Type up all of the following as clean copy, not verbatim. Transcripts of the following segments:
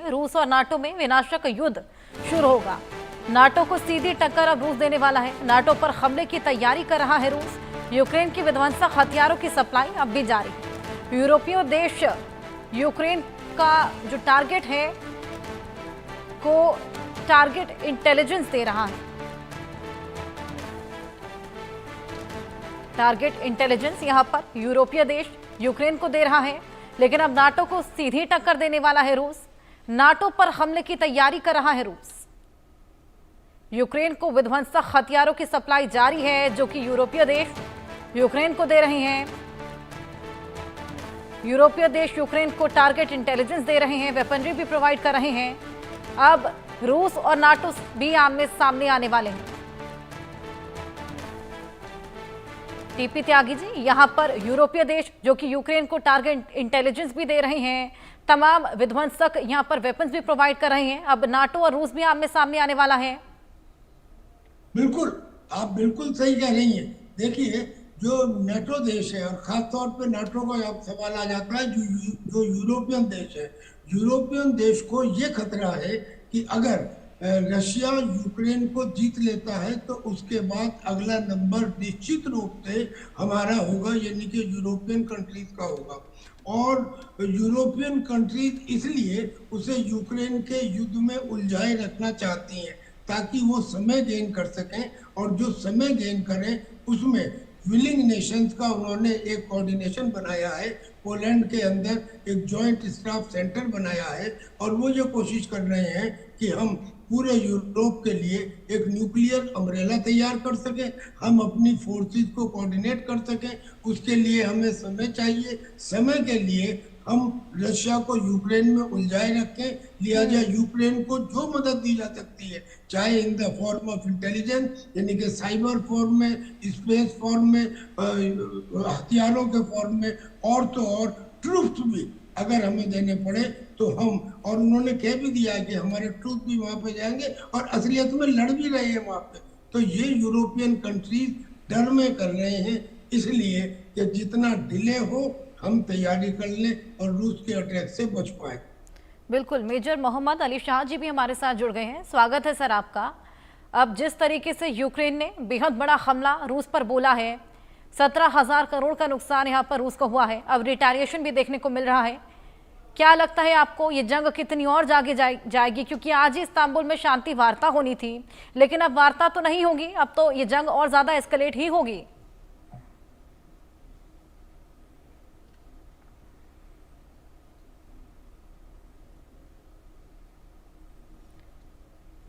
में रूस और नाटो में विनाशक युद्ध शुरू होगा। नाटो को सीधी टक्कर अब रूस देने वाला है। नाटो पर हमले की तैयारी कर रहा है रूस। यूक्रेन की विध्वंसक हथियारों की सप्लाई अब भी जारी है। यूरोपीय देश यूक्रेन का जो टारगेट है को टारगेट इंटेलिजेंस दे रहा है। टारगेट इंटेलिजेंस यहां पर यूरोपीय देश यूक्रेन को दे रहा है, लेकिन अब नाटो को सीधी टक्कर देने वाला है रूस। नाटो पर हमले की तैयारी कर रहा है रूस। यूक्रेन को विध्वंसक हथियारों की सप्लाई जारी है, जो कि यूरोपीय देश यूक्रेन को दे रहे हैं। यूरोपीय देश यूक्रेन को टारगेट इंटेलिजेंस दे रहे हैं, वेपनरी भी प्रोवाइड कर रहे हैं। अब रूस और नाटो भी आमने सामने आने वाले हैं। टीपी त्यागी जी, यहां पर यूरोपीय देश जो कि यूक्रेन को टारगेट इंटेलिजेंस भी दे रहे हैं, तमाम विध्वंसक यहां पर वेपन्स भी प्रोवाइड कर रहे हैं। अब नाटो और रूस भी आमने सामने आने वाला है। बिल्कुल, आप बिल्कुल सही कह रही हैं। देखिए, जो नाटो देश है और खासतौर पे नाटो का अब सवाल आ जाता है, जो यूरोपियन देश है, यूरोपियन देश को ये खतरा है कि अगर रशिया यूक्रेन को जीत लेता है तो उसके बाद अगला नंबर निश्चित रूप से हमारा होगा, यानी कि यूरोपियन कंट्रीज का होगा। और यूरोपियन कंट्रीज इसलिए उसे यूक्रेन के युद्ध में उलझाए रखना चाहती हैं ताकि वो समय गेन कर सकें, और जो समय गेन करें उसमें विलिंग नेशंस का उन्होंने एक कोऑर्डिनेशन बनाया है। पोलैंड के अंदर एक जॉइंट स्टाफ सेंटर बनाया है और वो ये कोशिश कर रहे हैं कि हम पूरे यूरोप के लिए एक न्यूक्लियर अम्ब्रेला तैयार कर सकें, हम अपनी फोर्सेस को कोऑर्डिनेट कर सकें। उसके लिए हमें समय चाहिए। समय के लिए हम रशिया को यूक्रेन में उलझाए रखें, लिहाजा यूक्रेन को जो मदद दी जा सकती है, चाहे in the form of intelligence यानी कि साइबर फॉर्म में, स्पेस फॉर्म में, हथियारों के फॉर्म में, और तो और ट्रूप्स भी अगर हमें देने पड़े तो हम, और उन्होंने कह भी दिया है कि हमारे ट्रूप भी वहां पे जाएंगे और असलियत में लड़ भी रहे हैं वहां पे। तो ये यूरोपियन कंट्रीज डर में कर रहे हैं, इसलिए कि जितना डिले हो हम तैयारी कर लें और रूस के अटैक से बच पाए। बिल्कुल, मेजर मोहम्मद अली शाह जी भी हमारे साथ जुड़ गए हैं। स्वागत है सर आपका। अब जिस तरीके से यूक्रेन ने बेहद बड़ा हमला रूस पर बोला है, 17,000 करोड़ का नुकसान यहाँ पर रूस को हुआ है। अब रिटेलिएशन भी देखने को मिल रहा है। क्या लगता है आपको ये जंग कितनी और आगे जाएगी? क्योंकि आज ही इस्तांबुल में शांति वार्ता होनी थी, लेकिन अब वार्ता तो नहीं होगी, अब तो ये जंग और ज्यादा एस्केलेट ही होगी।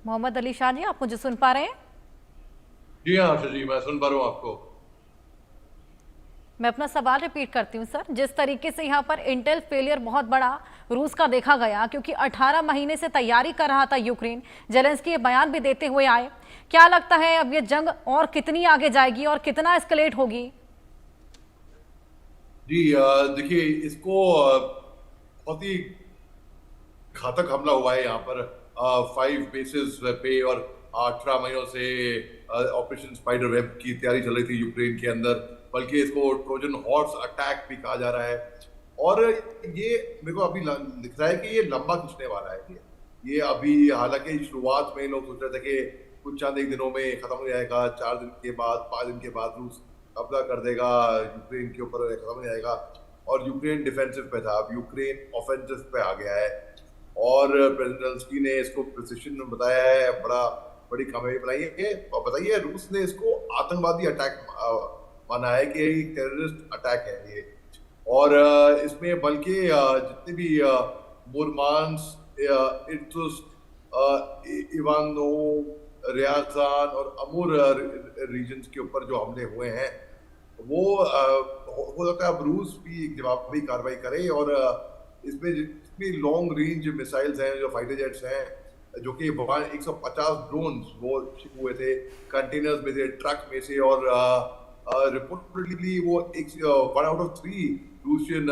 मोहम्मद अली शाह जी, आप मुझे सुन पा रहे हैं? जी हाँ आशा जी, मैं सुन पा रहा हूँ आपको। मैं अपना सवाल रिपीट करती हूँ सर। जिस तरीके से यहाँ पर इंटेल फेलियर बहुत बड़ा रूस का देखा गया, क्योंकि 18 महीने से तैयारी कर रहा था यूक्रेन, जेलेंस्की ये बयान भी देते हुए आए। क्या लगता है अब ये जंग और कितनी आगे जाएगी और कितना एस्केलेट होगी? जी देखिए, इसको बहुत ही घातक हमला हुआ है यहाँ पर 5 बेसिस पे, और 18 महीनों से ऑपरेशन स्पाइडर वेब की तैयारी चल रही थी यूक्रेन के अंदर, बल्कि इसको ट्रोजन हॉर्स अटैक भी कहा जा रहा है। और ये मेरे को अभी दिख रहा है कि ये लंबा खिंचने वाला है। ये अभी, हालांकि शुरुआत में लोग सोच रहे थे कि कुछ चंद एक दिनों में खत्म हो जाएगा, 4 दिन के बाद, 5 दिन के बाद रूस कब्जा कर देगा यूक्रेन के ऊपर, खत्म हो जाएगा। और यूक्रेन डिफेंसिव पे था, अब यूक्रेन ऑफेंसिव पे आ गया है। और प्रेसिडेंट जेलेंस्की ने इसको प्रिसिशन में बताया है, बड़ी कामयाबी बनाई है। और बताइए, रूस ने इसको आतंकवादी अटैक माना है कि टेररिस्ट अटैक है ये। और इसमें बल्कि जितने भी मुरमांस्क, इर्कुत्स्क, इवानो, रियाजान और अमूर रीजन्स के ऊपर जो हमले हुए हैं, वो हो सकता है अब रूस भी एक जवाबी कार्रवाई करे। और इसमें जितनी लॉन्ग रेंज मिसाइल्स हैं, जो फाइटर जेट्स हैं, जो कि 150 ड्रोन वो शिप हुए थे कंटेनर्स में से, ट्रक में से, और रिपोर्टेडली वो 1 out of 3 Russian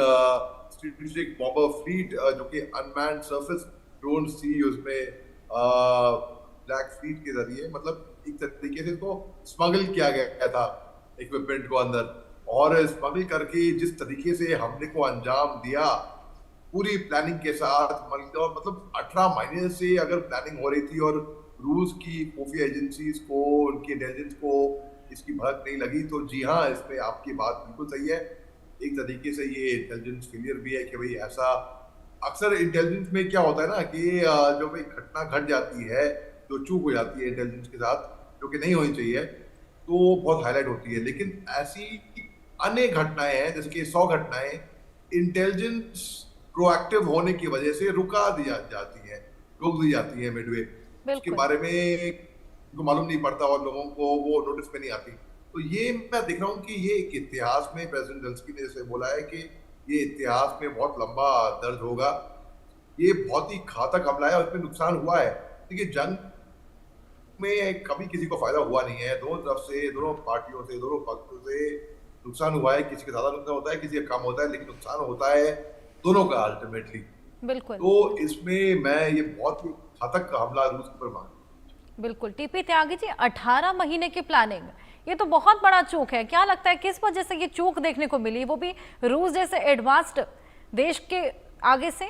strategic bomber fleet, जो कि अनमैन्ड सरफेस ड्रोन थी, उसमें ब्लैक फ्लीट के जरिए, मतलब एक तरीके से इसको स्मगल किया गया था इक्विपमेंट को अंदर। और स्मगल करके जिस तरीके से हमले को अंजाम दिया, पूरी प्लानिंग के साथ मतलब 18 महीने से अगर प्लानिंग हो रही थी और रूस की खुफिया एजेंसीज को, उनकी इंटेलिजेंस को इसकी भनक नहीं लगी, तो जी हाँ, इसमें आपकी बात बिल्कुल सही है। एक तरीके से ये इंटेलिजेंस फेलियर भी है कि भाई ऐसा अक्सर इंटेलिजेंस में क्या होता है ना कि जो भाई घटना घट जाती है, जो चूक हो जाती है इंटेलिजेंस के साथ, जो कि नहीं होनी चाहिए, तो बहुत हाईलाइट होती है। लेकिन ऐसी अनेक घटनाएं हैं, जैसे कि 100 घटनाएं इंटेलिजेंस प्रोएक्टिव होने की वजह से रुका दी जाती है, रोक दी जाती है मिडवे। उसके बिल्कुल। बारे में को मालूम नहीं पड़ता और लोगों को वो नोटिस में नहीं आती। तो ये मैं देख रहा हूँ कि ये एक इतिहास में प्रेसिडेंट जेलेंस्की ने जैसे बोला है कि ये इतिहास में बहुत लंबा दर्द होगा, ये बहुत ही घातक हमला है और इसमें नुकसान हुआ है। देखिए, जंग में कभी किसी को फायदा हुआ नहीं है, दोनों तरफ से, दोनों पार्टियों से, दोनों पक्षों से नुकसान हुआ है। किसी का ज्यादा नुकसान होता है, किसी का कम होता है, लेकिन नुकसान होता है दोनों का अल्टीमेटली। बिल्कुल। तो इसमें मैं ये बहुत ही घातक हमला रूस के ऊपर मान। बिल्कुल टीपी त्यागी जी, 18 महीने की प्लानिंग, ये तो बहुत बड़ा चूक है। क्या लगता है किस वजह से ये चूक देखने को मिली, वो भी रूस जैसे एडवांस्ड देश के आगे से?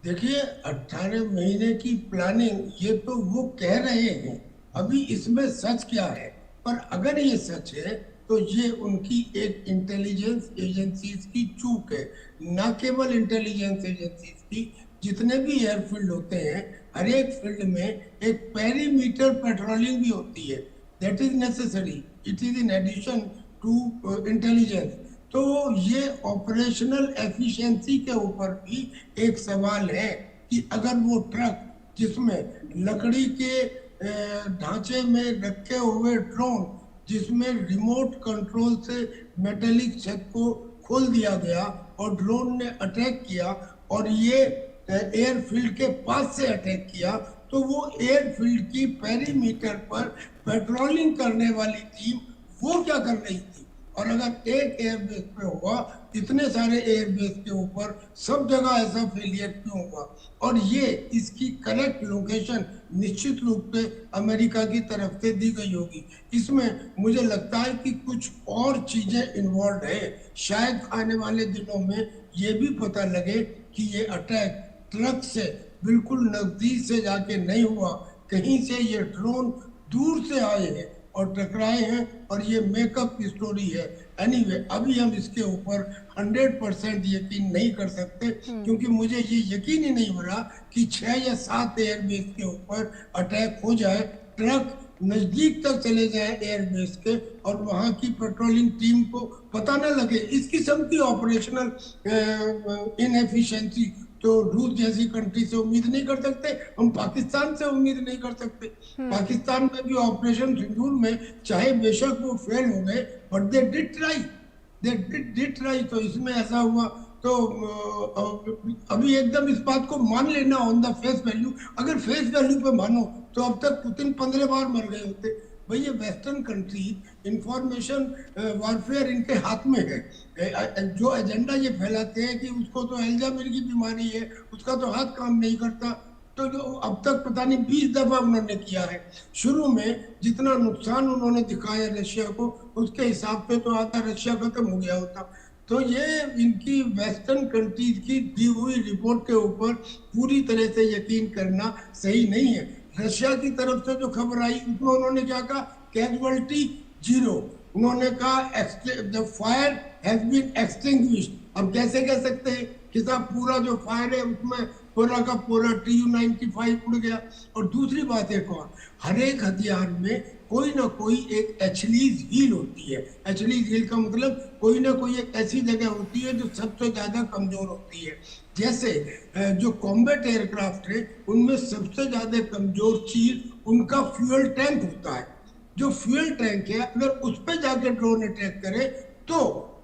देखिए, 18 महीने की प्लानिंग ये तो वो कह रहे हैं, अभी इसमें सच क्या है? पर अगर ये सच है तो ये उनकी एक इंटेलिजेंस एजेंसीज की चूक है। ना केवल इंटेलिजेंस एजेंसीज की, जितने भी एयरफील्ड होते हैं, हर एक फील्ड में एक पेरीमीटर पेट्रोलिंग भी होती है। That is necessary, it is in addition to intelligence. तो ये ऑपरेशनल एफिशिएंसी के ऊपर भी एक सवाल है कि अगर वो ट्रक जिसमें लकड़ी के ढांचे में रखे हुए ड्रोन, जिसमें रिमोट कंट्रोल से मेटेलिक छत को खोल दिया गया और ड्रोन ने अटैक किया और ये एयरफील्ड के पास से अटैक किया, तो वो एयरफील्ड की पेरीमीटर पर पेट्रोलिंग करने वाली टीम वो क्या कर रही थी? और अगर एक एयरबेस पे हुआ, इतने सारे एयरबेस के ऊपर सब जगह ऐसा फेलियर क्यों हुआ? और ये इसकी करेक्ट लोकेशन निश्चित रूप से अमेरिका की तरफ से दी गई होगी। इसमें मुझे लगता है कि कुछ और चीजें इन्वॉल्व है। शायद आने वाले दिनों में ये भी पता लगे कि ये अटैक ट्रक से बिल्कुल नजदीक से जाके नहीं हुआ, कहीं से ये ड्रोन दूर से आए हैं और टकराए हैं और ये मेकअप की स्टोरी है। एनीवे, अभी हम इसके ऊपर 100% यकीन नहीं कर सकते, क्योंकि मुझे ये यकीन ही नहीं हो रहा कि 6 या 7 एयरबेस के ऊपर अटैक हो जाए, ट्रक नजदीक तक चले जाए एयरबेस के और वहां की पेट्रोलिंग टीम को पता न लगे। इस किस्म की ऑपरेशनल इनएफिशिएंसी तो रूस जैसी कंट्री से उम्मीद नहीं कर सकते, हम पाकिस्तान से उम्मीद नहीं कर सकते। पाकिस्तान में भी ऑपरेशन सिंदूर में चाहे बेशक वो फेल हो गए, बट दे डिड ट्राई। तो इसमें ऐसा हुआ तो अभी एकदम इस बात को मान लेना ऑन द फेस वैल्यू, अगर फेस वैल्यू पे मानो तो अब तक पुतिन 15 बार मर गए होते। भाई, ये वेस्टर्न कंट्री इंफॉर्मेशन वॉरफेयर इनके हाथ में है। जो एजेंडा ये फैलाते हैं कि उसको तो अल्जाइमर की बीमारी है, उसका तो हाथ काम नहीं करता, तो जो अब तक पता नहीं 20 दफा उन्होंने किया है। शुरू में जितना नुकसान उन्होंने दिखाया रशिया को, उसके हिसाब से तो आधा रशिया खत्म हो गया होता। तो ये इनकी वेस्टर्न कंट्रीज की दी हुई रिपोर्ट के ऊपर पूरी तरह से यकीन करना सही नहीं है। रशिया की तरफ से जो खबर आई उसमें उन्होंने क्या कहा? कैजुअलिटी 0। उन्होंने कहा the fire has been extinguished. अब कैसे कह सकते हैं कि साहब पूरा जो फायर है उसमें पूरा का पूरा Tu-95 उड़ गया? और दूसरी बात एक और, हर एक हथियार में कोई ना कोई एक एचलीज हील होती है। एचलीज हील का मतलब कोई ना कोई एक ऐसी जगह होती है जो सबसे ज्यादा कमजोर होती है। जैसे जो कॉम्बैट एयरक्राफ्ट है उनमें सबसे ज्यादा कमजोर चीज उनका फ्यूल टैंक होता है। जो फ्यूल टैंक है, अगर उस पर जाकर ड्रोन अटैक करे तो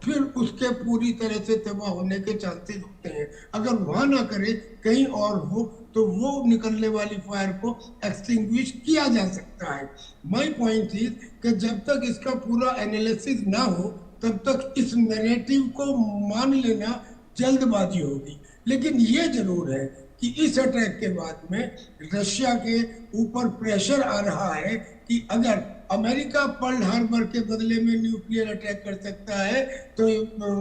फिर उसके पूरी तरह से तबाह होने के चांसेस होते हैं। अगर वहां ना करे, कहीं और हो, तो वो निकलने वाली फायर को एक्सटिंग्विश किया जा सकता है। माय पॉइंट इज कि जब तक इसका पूरा एनालिसिस ना हो तब तक इस नैरेटिव को मान लेना जल्दबाजी होगी। लेकिन ये जरूर है कि इस अटैक के बाद में रशिया के ऊपर प्रेशर आ रहा है कि अगर अमेरिका पर्ल हार्बर के बदले में न्यूक्लियर अटैक कर सकता है, तो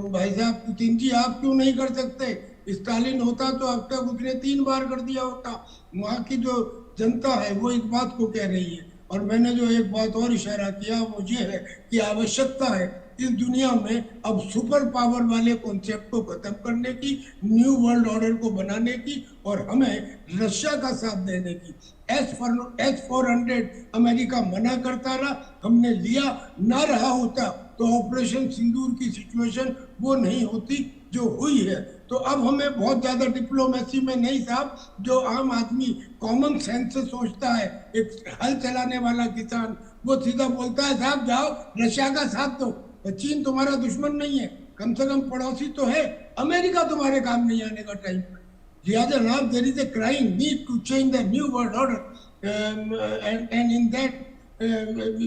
भाई साहब पुतिन जी आप क्यों नहीं कर सकते? स्टालिन होता तो अब तक उसने 3 बार कर दिया होता। वहाँ की जो जनता है वो इस बात को कह रही है। और मैंने जो एक बात और इशारा किया वो ये है कि आवश्यकता है इस दुनिया में अब सुपर पावर वाले कॉन्सेप्ट को खत्म करने की, न्यू वर्ल्ड ऑर्डर को बनाने की, और हमें रशिया का साथ देने की। S-400 अमेरिका मना करता रहा, हमने लिया, ना रहा होता तो ऑपरेशन सिंदूर की सिचुएशन वो नहीं होती जो हुई है। तो अब हमें बहुत ज्यादा डिप्लोमेसी में नहीं साहब, जो आम आदमी कॉमन सेंस से सोचता है, एक हल चलाने वाला किसान वो सीधा बोलता है साहब जाओ रशिया का साथ दो, चीन तुम्हारा दुश्मन नहीं है, कम से कम पड़ोसी तो है, अमेरिका तुम्हारे काम नहीं आने का टाइम है। लिहाजा now there is a crying need to change the new world order, and in that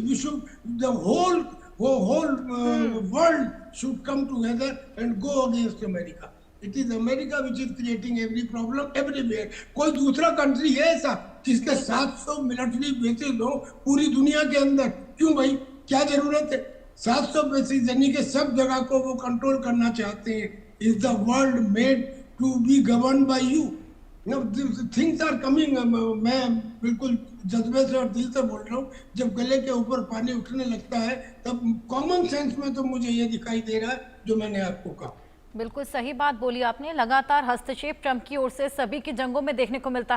we should, the whole world should come together and go against America. It is America which is creating every problem everywhere. कोई दूसरा country है ऐसा जिसके 700 military bases हो पूरी दुनिया के अंदर? क्यों भाई, क्या जरूरत है? 700 बेसिस यानी कि सब जगह को वो कंट्रोल करना चाहते हैं। Is the world made to be governed by you? Now things are coming. मैं बिल्कुल जज्बे से और दिल से बोल रहा हूँ। जब गले के ऊपर पानी उठने लगता है तब कॉमन सेंस में तो मुझे ये दिखाई दे रहा है जो मैंने आपको कहा। बिल्कुल सही बात बोली आपने। लगातार हस्तक्षेप ट्रंप की ओर से सभी की जंगों में देखने को मिलता है।